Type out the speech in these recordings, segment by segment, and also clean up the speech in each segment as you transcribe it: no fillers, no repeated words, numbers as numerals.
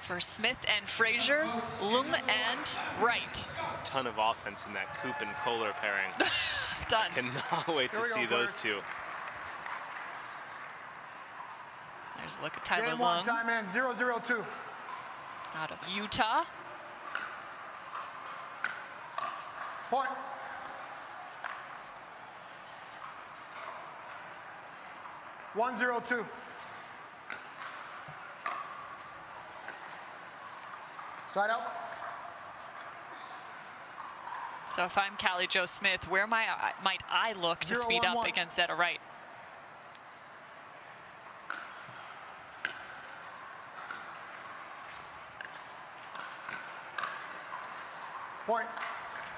for Smith and Frazier, Loong and Wright. A ton of offense in that Coop and Kohler pairing. Tons. Cannot wait to see those two. There's a look at Tyler Game Loong. one, time in, 0-0-2. Out of Utah. Point. One, 0-2. Side out. So if I'm Callie Jo Smith, where might I look to speed up against Etta Wright? Point.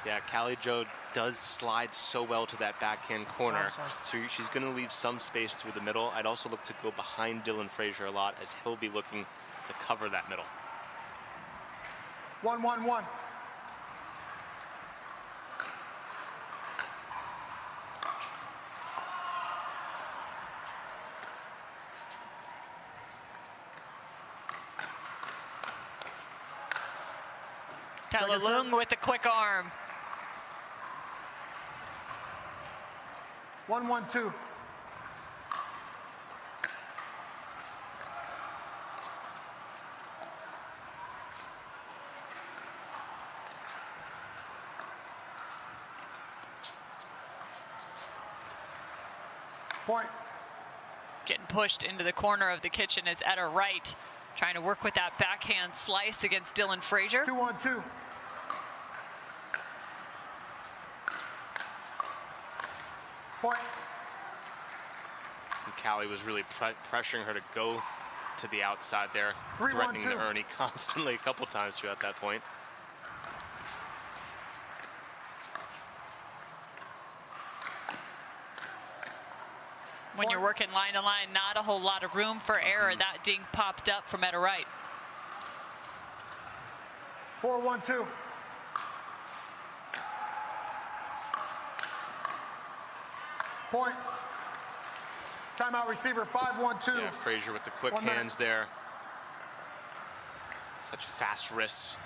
Yeah, Callie Jo does slide so well to that backhand corner. So she's going to leave some space through the middle. I'd also look to go behind Dylan Frazier a lot, as he'll be looking to cover that middle. 1-1-1. Tyler Loong with the quick arm. 1-1-2. Point. Getting pushed into the corner of the kitchen is Etta Wright, trying to work with that backhand slice against Dylan Frazier. 2-1-2. Point. And Callie was really pressuring her to go to the outside there, threatening the Ernie constantly a couple times throughout that point. When you're working line to line, not a whole lot of room for error. That ding popped up from Etta Wright. 4-1-2. Point. Timeout receiver, 5-1-2. Yeah, Frazier with the quick hands there. Such fast wrists.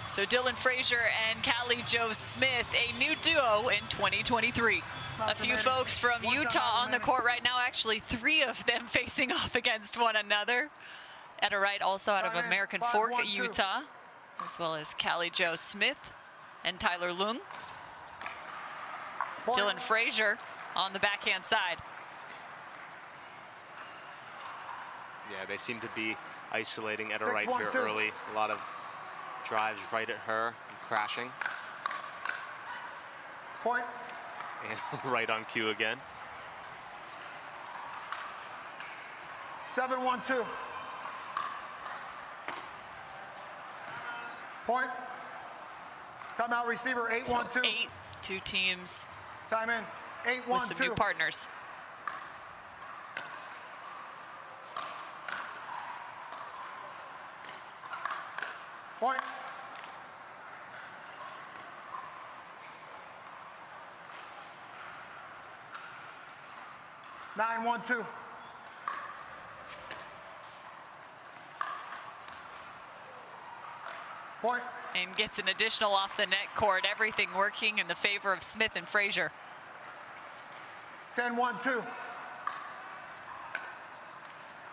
So Dylan Frazier and Callie Jo Smith, a new duo in 2023. A few folks from Utah on the court right now, actually 3 of them facing off against one another. Etta Wright also out of American Fork, Utah, as well as Callie Jo Smith and Tyler Loong. Dylan Frazier on the backhand side. Yeah, they seem to be isolating Etta Wright here early. A lot of drives right at her and crashing. Point. And right on cue again. 7-1-2. Point. Timeout receiver, 8-1-2. So 2 teams. Time in. 8-1-2. With some new partners. Point. Nine, 1-2. Point. And gets an additional off the net court. Everything working in the favor of Smith and Frazier. 10-1-2.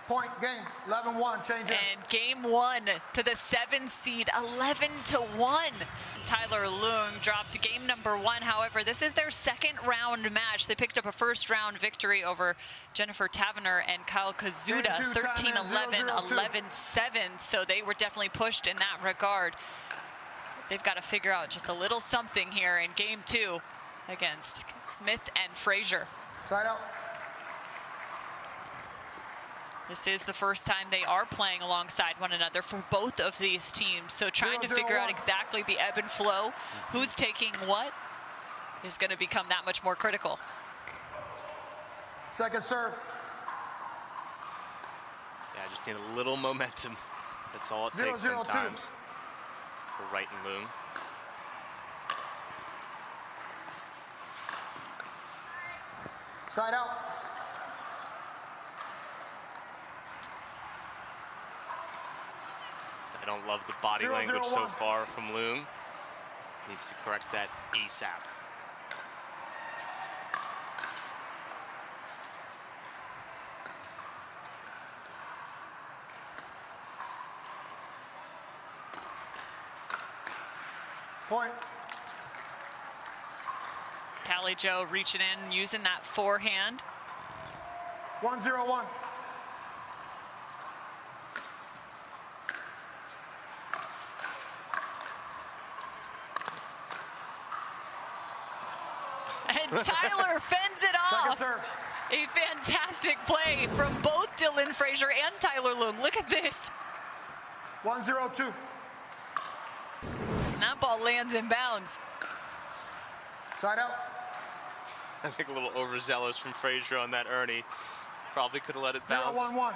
Point game, 11-1, change it. And game 1 to the 7 seed, 11-1. Tyler Loong dropped game number 1. However, this is their second round match. They picked up a first round victory over Jennifer Tavener and Kyle Kazuda, 13-11, 11-7. So they were definitely pushed in that regard. They've got to figure out just a little something here in game 2 against Smith and Frazier. Side out. This is the first time they are playing alongside one another for both of these teams. So trying to figure out exactly the ebb and flow, who's taking what, is going to become that much more critical. Second serve. Yeah, just need a little momentum. That's all it takes sometimes for Wright and Loong. Side out. I don't love the body 0-0-1. language so far from Loong. Needs to correct that ASAP. Point. Callie Jo reaching in, using that forehand. 1-0-1. And Tyler fends it Second off. serve. A fantastic play from both Dylan Frazier and Tyler Loong. Look at this. 1-0-2. And that ball lands in bounds. Side out. I think a little overzealous from Frazier on that Ernie. Probably could have let it bounce. 0-1-1.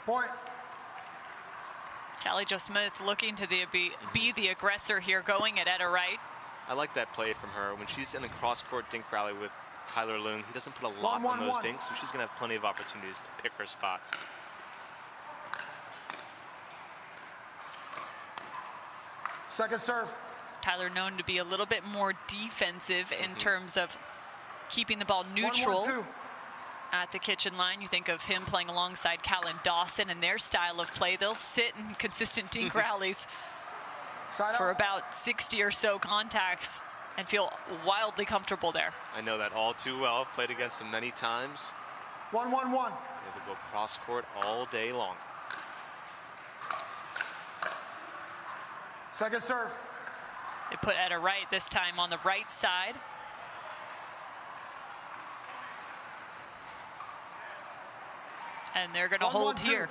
Point. Callie Jo Smith looking to be the aggressor here, going at Etta Wright. I like that play from her. When she's in a cross-court dink rally with Tyler Loong, he doesn't put a lot on those dinks, so she's going to have plenty of opportunities to pick her spots. Second serve. Tyler known to be a little bit more defensive in terms of keeping the ball neutral 1-1-2. at the kitchen line. You think of him playing alongside Callan Dawson and their style of play. They'll sit in consistent dink rallies Side for out. about 60 or so contacts and feel wildly comfortable there. I know that all too well. I've played against him many times. 1-1-1. They will go cross-court all day long. Second serve. They put Etta Wright this time on the right side. And they're going to hold 1-1-2. here.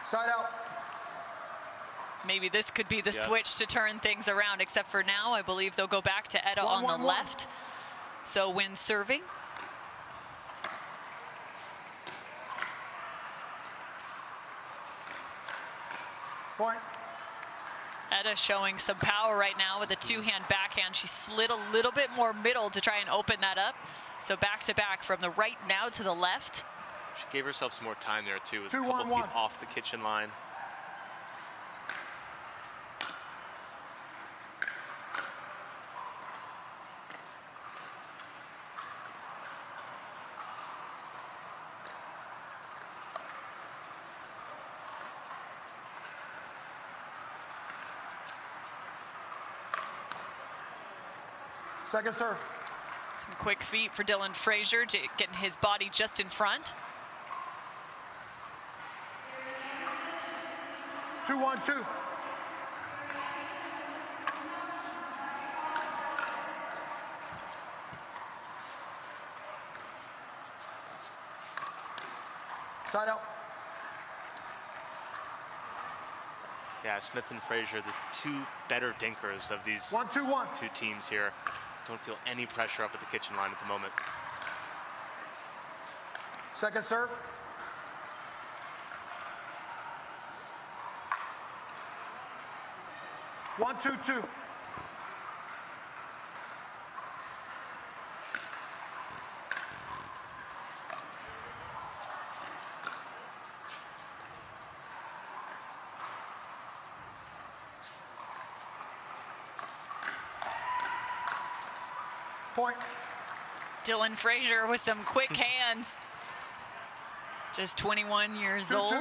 Side out. Maybe this could be the Yeah. switch to turn things around, except for now, I believe they'll go back to Etta on the 1-1-1. left. So when serving, Point. Etta showing some power right now with a two-hand backhand. She slid a little bit more middle to try and open that up. So back to back from the right now to the left. She gave herself some more time there, too. It was a 2-1-1. couple feet off the kitchen line. Second serve. Some quick feet for Dylan Frazier, getting his body just in front. 2-1-2. Side out. Yeah, Smith and Frazier, the two better dinkers of these 1-2-1. two teams here. Don't feel any pressure up at the kitchen line at the moment. Second serve. One, two, two. Point. Dylan Frazier with some quick hands. Just 21 years 2-2-2. old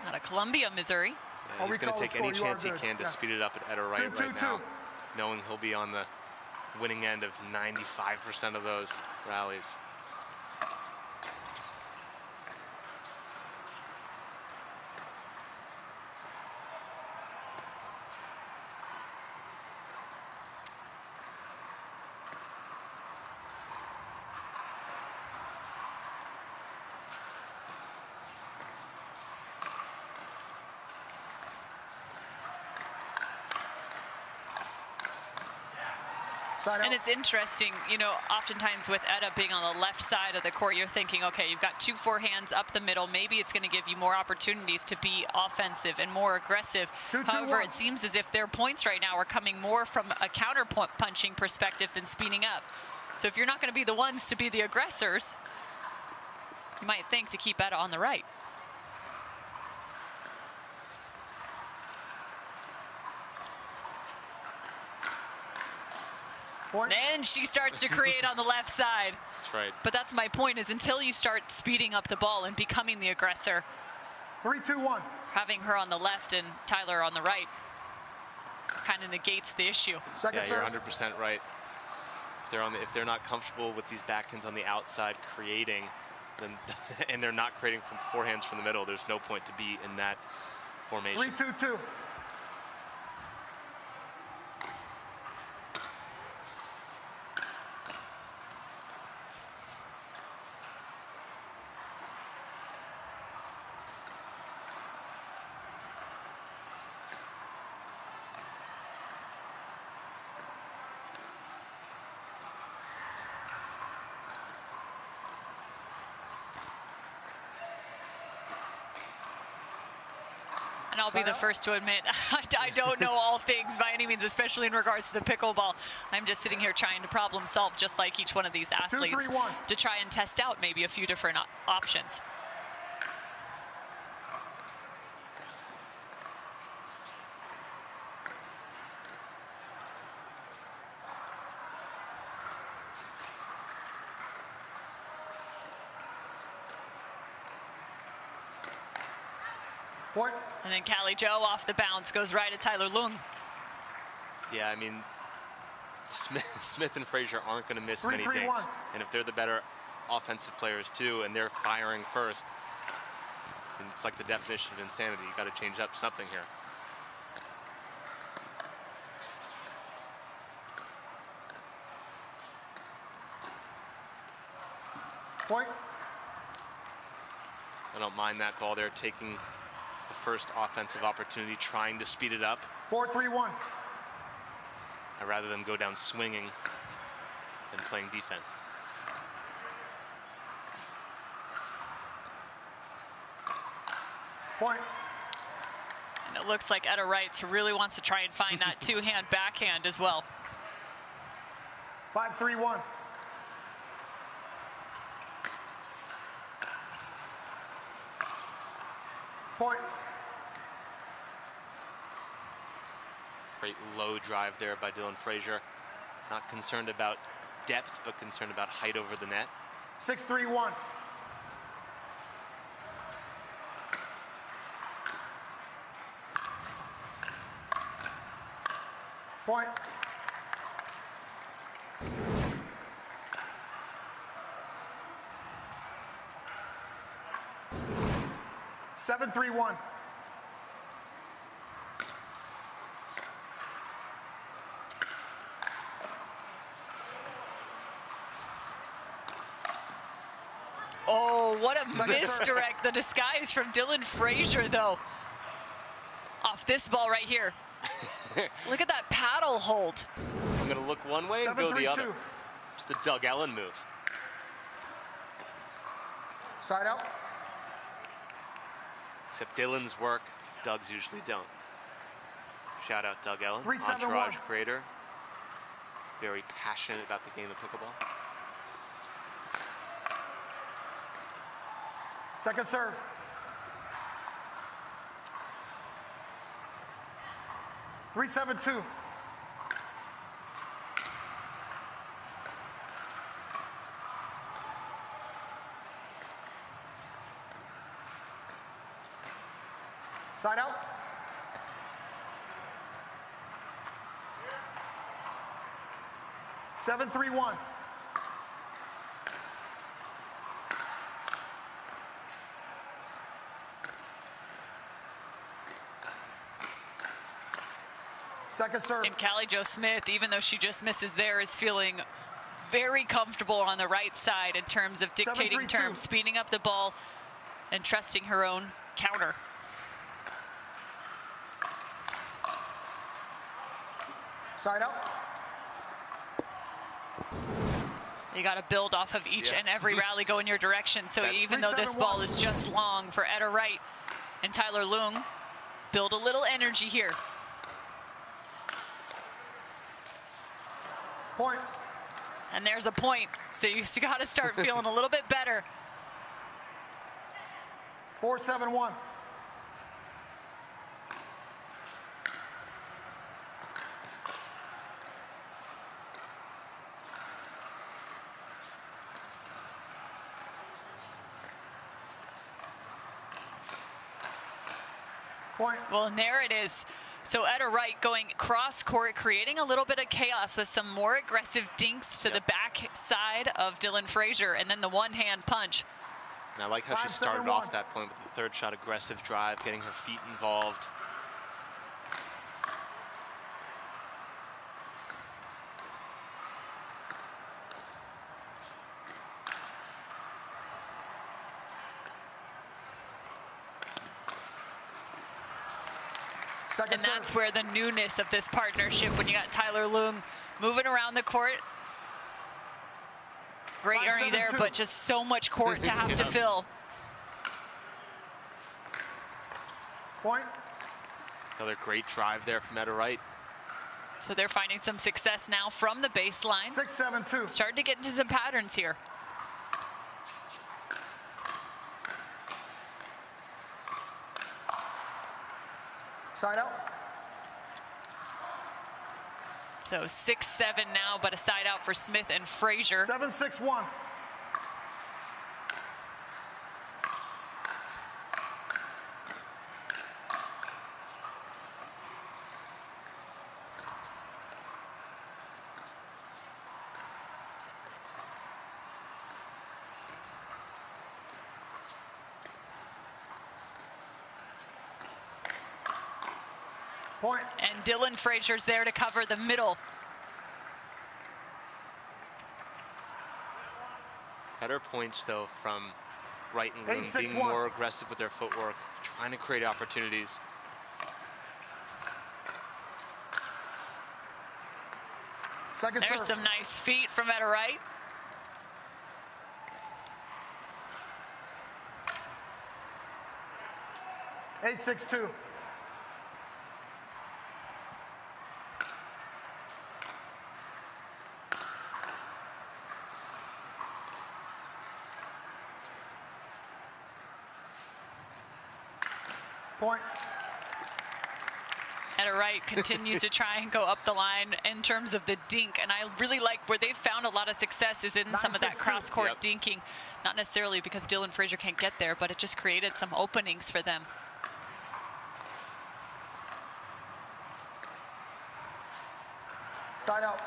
out of Columbia, Missouri. Yeah, I'll he's going to recall the take any score. You are chance he good. can to Yes. speed it up at Etta Wright 2-2-2. right now, knowing he'll be on the winning end of 95% of those rallies. Side And out. it's interesting, you know, oftentimes with Etta being on the left side of the court, you're thinking, okay, you've got 2 forehands up the middle. Maybe it's going to give you more opportunities to be offensive and more aggressive. 2-2-1. However, it seems as if their points right now are coming more from a counter punching perspective than speeding up. So if you're not going to be the ones to be the aggressors, you might think to keep Etta on the right. Point. And she starts to create on the left side. That's right. But that's my point, is until you start speeding up the ball and becoming the aggressor, 3-2-1. having her on the left and Tyler on the right kind of negates the issue. Second Yeah, you're serve. 100% right. If they're not comfortable with these backhands on the outside creating, then and they're not creating from forehands from the middle, there's no point to be in that formation. 3-2-2. And I'll be the first to admit, I don't know all things by any means, especially in regards to pickleball. I'm just sitting here trying to problem solve, just like each one of these athletes, 2-3-1. to try and test out maybe a few different options. Point. And then Callie Joe off the bounce goes right at Tyler Loong. Yeah, I mean, Smith and Frazier aren't going to miss many 3-3-1. dinks. And if they're the better offensive players too, and they're firing first, then it's like the definition of insanity. You got to change up something here. Point. I don't mind that ball there, taking the first offensive opportunity, trying to speed it up. 4-3-1. I'd rather them go down swinging than playing defense. Point. And it looks like Etta Wright really wants to try and find that two-hand backhand as well. 5-3-1. Point. Great low drive there by Dylan Frazier. Not concerned about depth, but concerned about height over the net. 6-3-1. Point. Seven, 3-1. Oh, what a Second serve. misdirect. The disguise from Dylan Frazier, though. Off this ball right here. Look at that paddle hold. I'm going to look one way and go the 7-3-2. other. It's the Doug Ellen move. Side out. Except Dylan's work, Doug's usually don't. Shout out Doug Ellen, 3-7-1. Entourage creator. Very passionate about the game of pickleball. Second serve. Three, 7-2. Side out. Seven, 3-1. Second serve. And Callie Jo Smith, even though she just misses there, is feeling very comfortable on the right side in terms of dictating 7-3-2. terms, speeding up the ball and trusting her own counter. Side out. You got to build off of each and every rally go in your direction. So even though this ball is just long for Etta Wright and Tyler Loong, build a little energy here. Point. And there's a point. So you got to start feeling a little bit better. 4-7-1. Point. Well, and there it is. So Etta Wright going cross court, creating a little bit of chaos with some more aggressive dinks to the back side of Dylan Frazier, and then the one-hand punch. And I like how she started off that point with the third shot, aggressive drive, getting her feet involved. And that's where the newness of this partnership, when you got Tyler Loong moving around the court. Great Ernie there, but just so much court to have to fill. Point. Another great drive there from Etta Wright. So they're finding some success now from the baseline. 6-7-2. Starting to get into some patterns here. Side out. So 6-7 now, but a side out for Smith and Frazier. 7-6-1. Point. And Dylan Frazier's there to cover the middle. Better points, though, from Wright and Loong, being more aggressive with their footwork, trying to create opportunities. There's some nice feet from Etta Wright. Eight, 6-2. Point. Etta Wright continues to try and go up the line in terms of the dink, and I really like where they've found a lot of success is in some of that cross-court dinking. Not necessarily because Dylan Frazier can't get there, but it just created some openings for them. Side out.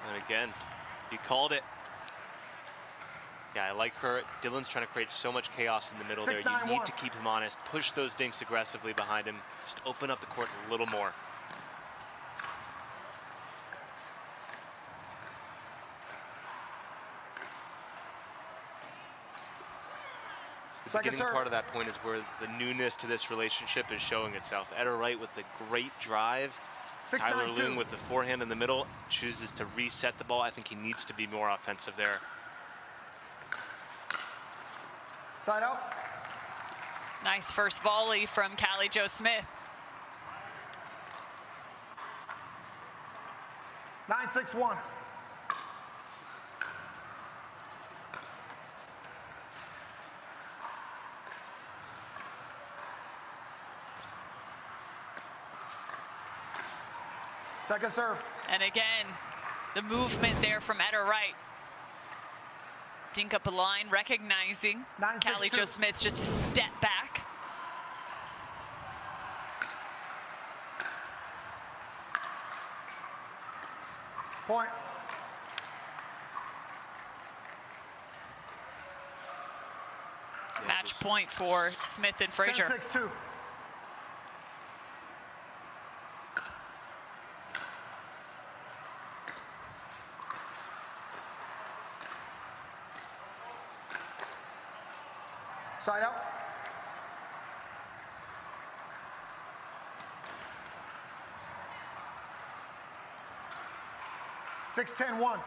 And again, you called it. Yeah, I like her. Dylan's trying to create so much chaos in the middle there. You need to keep him honest. Push those dinks aggressively behind him. Just open up the court a little more. The beginning part of that point is where the newness to this relationship is showing itself. Etta Wright with the great drive. Tyler Loong with the forehand in the middle chooses to reset the ball. I think he needs to be more offensive there. Side out. Nice first volley from Callie Jo Smith. 9-6-1. Second serve. And again, the movement there from Etta Wright. Dink up a line, recognizing Callie Jo Smith just a step back. Point. Match point for Smith and Frazier. 10-6-2. Side out. Six, 10, 1.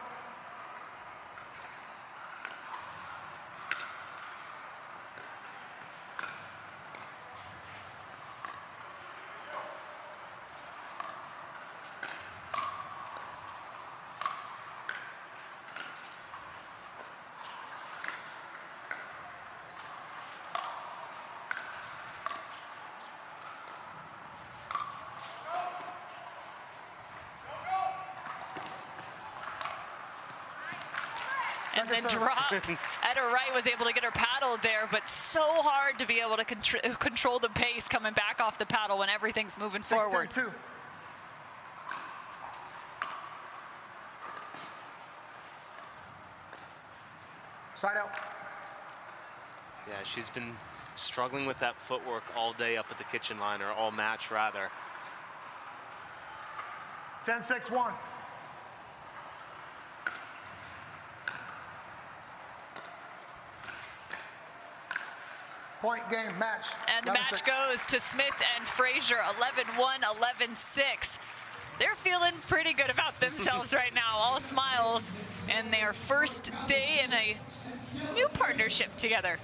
and then serve. drop. Etta Wright was able to get her paddle there, but so hard to be able to control the pace coming back off the paddle when everything's moving forward. 16-2. Side out. Yeah, she's been struggling with that footwork all day up at the kitchen line, or all match rather. 10-6-1. Point game, match. And the match 11-6. goes to Smith and Frazier, 11-1, 11-6. They're feeling pretty good about themselves right now, all smiles, and their first day in a new partnership together.